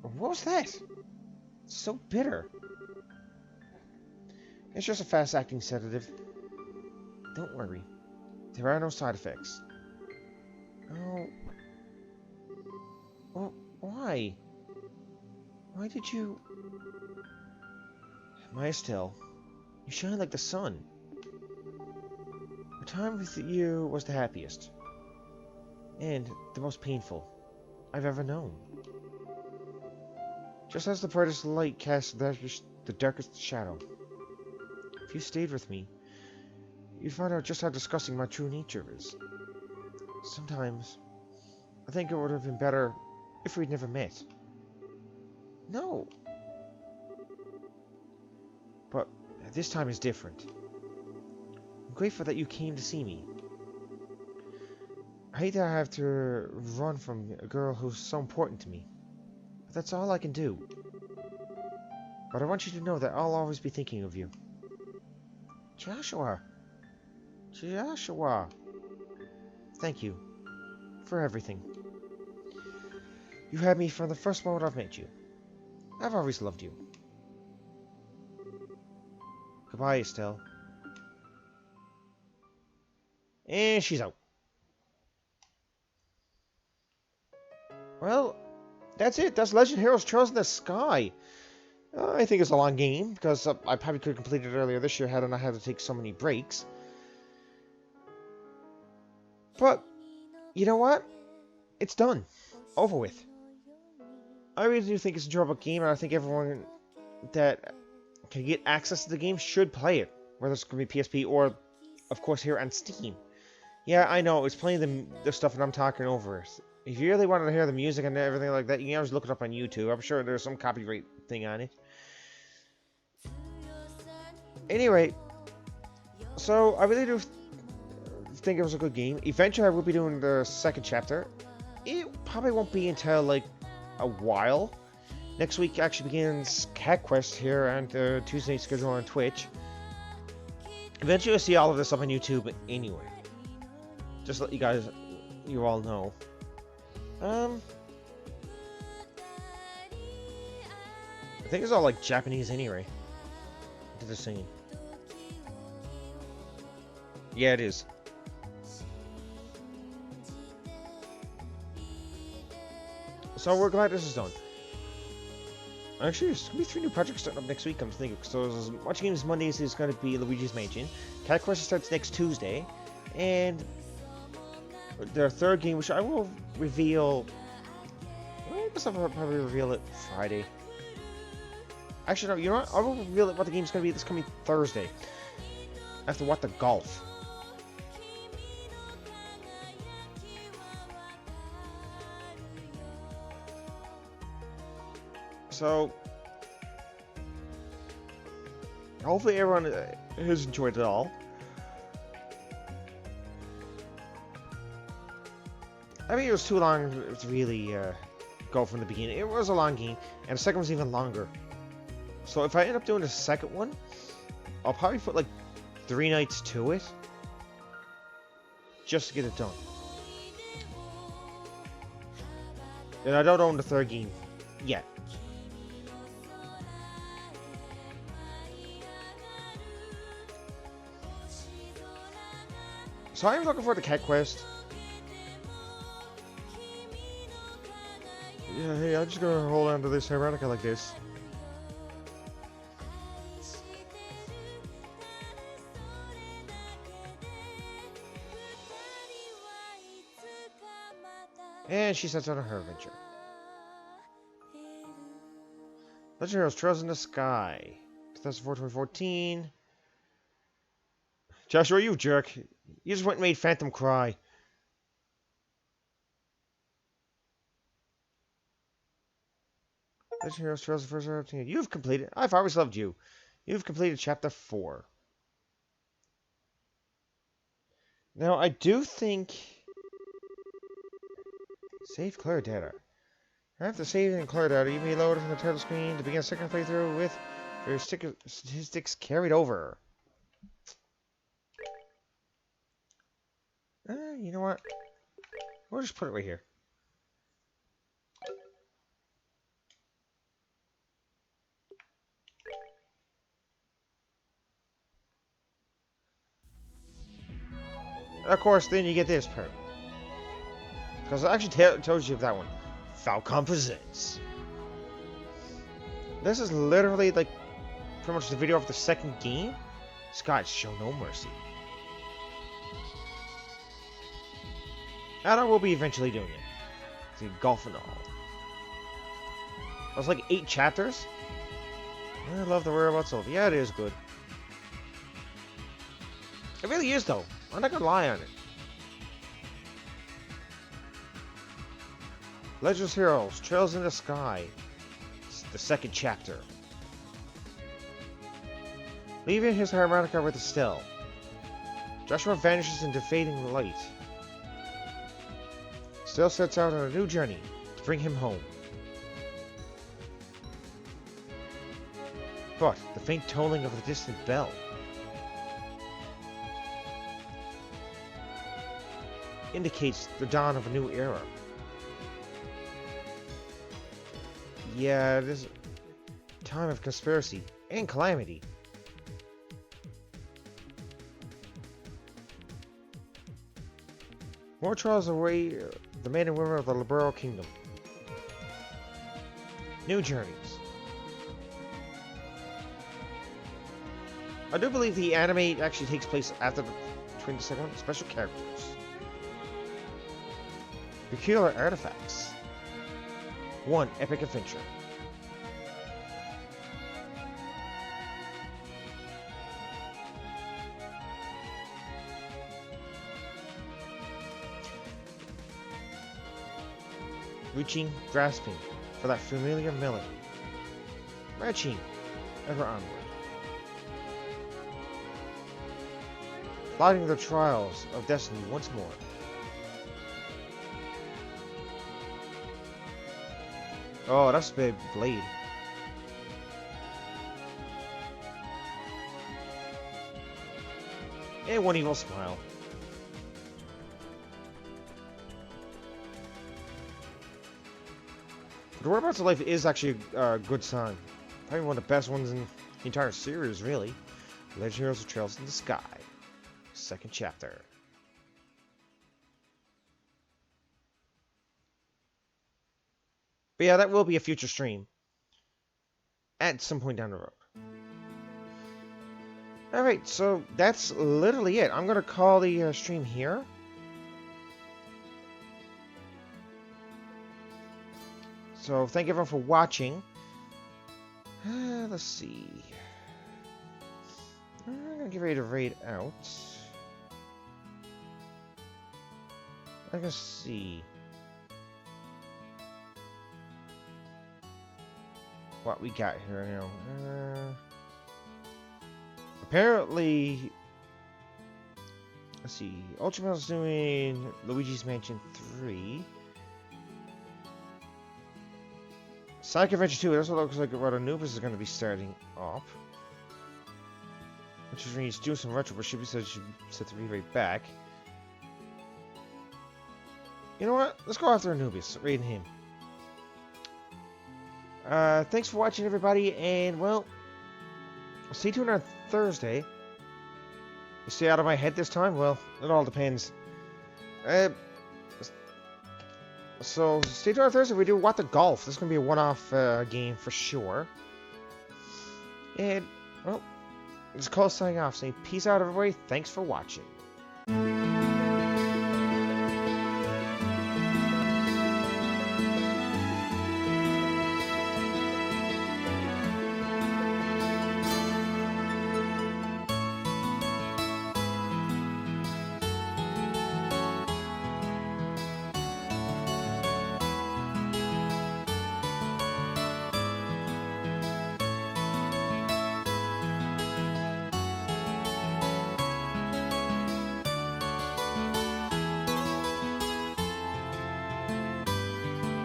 What was that? It's so bitter. It's just a fast-acting sedative. Don't worry. There are no side effects. Oh. Well, why? Why did you... My Estelle, you shine like the sun. The time with you was the happiest. And the most painful I've ever known. Just as the brightest light casts the darkest shadow. If you stayed with me, you'd find out just how disgusting my true nature is. Sometimes, I think it would have been better if we'd never met. No. But this time is different. I'm grateful that you came to see me. I hate that I have to run from a girl who's so important to me. But that's all I can do. But I want you to know that I'll always be thinking of you. Joshua. Joshua. Thank you for everything. You had me from the first moment I've met you. I've always loved you. Goodbye, Estelle. And she's out. Well, that's it. That's Legend Heroes Trails in the Sky. I think it's a long game, because I probably could have completed it earlier this year had I not had to take so many breaks. But, you know what? It's done. Over with. I really do think it's a enjoyable game, and I think everyone that can get access to the game should play it. Whether it's going to be PSP or, of course, here on Steam. Yeah, I know, it's playing the stuff that I'm talking over. If you really wanted to hear the music and everything like that, you can always look it up on YouTube. I'm sure there's some copyright thing on it. Anyway, so I really do think it was a good game. Eventually I will be doing the second chapter. It probably won't be until like a while. Next week actually begins Cat Quest here on the Tuesday schedule on Twitch. Eventually you'll see all of this up on YouTube anyway. Just to let you all know. I think it's all like Japanese anyway. To the scene. Yeah, it is. So we're glad this is done. Actually, there's gonna be 3 new projects starting up next week, I'm thinking. So as much games Mondays is gonna be Luigi's Mansion. Cat Quest starts next Tuesday. And their third game, which I will reveal. I guess I'll probably reveal it Friday. Actually, no, you know what? I will reveal what the game's going to be this coming Thursday. After What the Golf. So, hopefully everyone has enjoyed it all. I mean, it was too long to really go from the beginning. It was a long game, and the second was even longer. So if I end up doing the second one, I'll probably put like 3 nights to it. Just to get it done. And I don't own the third game yet. So I'm looking for the Cat Quest. Yeah, hey, I'm just gonna hold on to this harmonica like this. And she sets out on her adventure. Legend Heroes Trails in the Sky. 2004-2014. Joshua, you jerk. You just went and made Phantom cry. Legend Heroes Trails of the First. You've completed. I've always loved you. You've completed Chapter 4. Now, I do think... Save clear data. After saving and clear data, you may load it from the title screen to begin a second playthrough with your statistics carried over. You know what? We'll just put it right here. Of course, then you get this part. Because I actually told you of that one. Falcom Presents. This is literally like pretty much the video of the second game. Scott, show no mercy. And I will be eventually doing it. See, golf and all. That was like 8 chapters. I love the whereabouts of. Yeah, it is good. It really is, though. I'm not gonna lie on it. Legends Heroes, Trails in the Sky. It's the second chapter. Leaving his harmonica with Estelle. Joshua vanishes into fading light. Estelle sets out on a new journey to bring him home. But the faint tolling of the distant bell. indicates the dawn of a new era. Yeah, it is a time of conspiracy and calamity. More trials await the men and women of the Liberl Kingdom. New journeys. I do believe the anime actually takes place after the 22nd. Special characters. Peculiar artifacts. 1 epic adventure. Reaching, grasping for that familiar melody. Marching ever onward. Fighting the trials of destiny once more. Oh, that's a big blade. And one evil smile. The Whereabouts of Life is actually a good song. Probably one of the best ones in the entire series, really. Legend Heroes of Trails in the Sky. 2nd chapter. But yeah, that will be a future stream. At some point down the road. Alright, so that's literally it. I'm going to call the stream here. So thank everyone for watching. Let's see. I'm going to get ready to raid out. I can see what we got here now. Apparently, let's see. Ultraman's doing Luigi's Mansion 3. Sonic Adventure 2. That's what looks like what Anubis is going to be starting up. Which is when he's doing some retro, but should be said to be right back. You know what? Let's go after Anubis, raiding him. Thanks for watching, everybody, and well, stay tuned on Thursday. You stay out of my head this time? Well, it all depends. So stay tuned on Thursday. We do What the Golf. This is gonna be a one-off game for sure. And well, it's called signing off. Saying peace out, everybody. Thanks for watching.